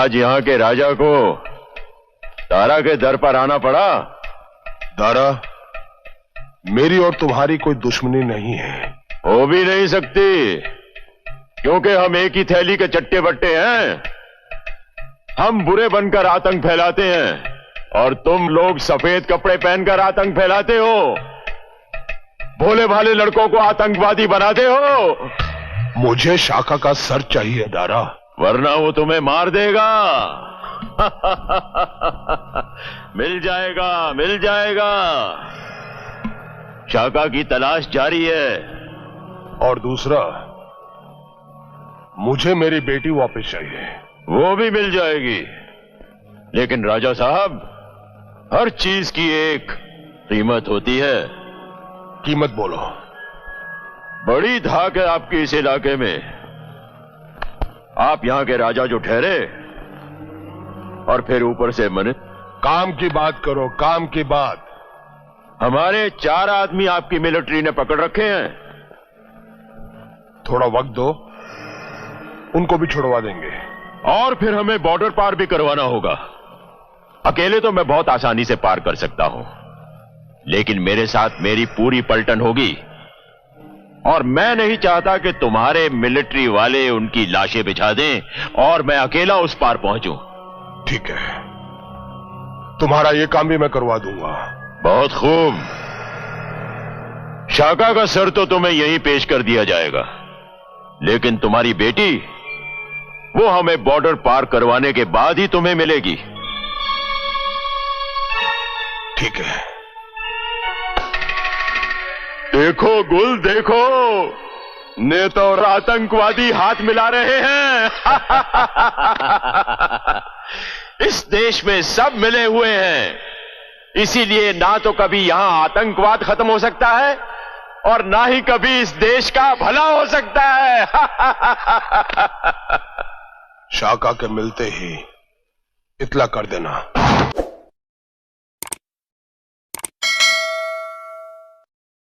आज यहाँ के राजा को दारा के दर पर आना पड़ा। दारा, मेरी और तुम्हारी कोई दुश्मनी नहीं है। हो भी नहीं सकती, क्योंकि हम एक ही थैली के चट्टे बट्टे हैं। हम बुरे बनकर आतंक फैलाते हैं और तुम लोग सफेद कपड़े पहनकर आतंक फैलाते हो। भोले भाले लड़कों को आतंकवादी बनाते हो। मुझे शाका का सर चाहिए दारा, वरना वो तुम्हें मार देगा। मिल जाएगा, मिल जाएगा। शाका की तलाश जारी है। और दूसरा, मुझे मेरी बेटी वापस चाहिए। वो भी मिल जाएगी, लेकिन राजा साहब, हर चीज की एक कीमत होती है। कीमत बोलो। बड़ी धाक है आपकी इस इलाके में। आप यहां के राजा जो ठहरे और फिर ऊपर से मन। काम की बात करो, काम की बात। हमारे 4 आदमी आपकी मिलिट्री ने पकड़ रखे हैं। थोड़ा वक्त दो, उनको भी छुड़वा देंगे। और फिर हमें बॉर्डर पार भी करवाना होगा। अकेले तो मैं बहुत आसानी से पार कर सकता हूं, लेकिन मेरे साथ मेरी पूरी पलटन होगी। और मैं नहीं चाहता कि तुम्हारे मिलिट्री वाले उनकी लाशें बिछा दें और मैं अकेला उस पार पहुंचूं। ठीक है, तुम्हारा यह काम भी मैं करवा दूंगा। बहुत खूब। शाका का सर तो तुम्हें यहीं पेश कर दिया जाएगा, लेकिन तुम्हारी बेटी, वो हमें बॉर्डर पार करवाने के बाद ही तुम्हें मिलेगी। ठीक है। देखो गुल, देखो, नेता और आतंकवादी हाथ मिला रहे हैं। इस देश में सब मिले हुए हैं, इसीलिए ना तो कभी यहां आतंकवाद खत्म हो सकता है और ना ही कभी इस देश का भला हो सकता है। शाका के मिलते ही इतला कर देना।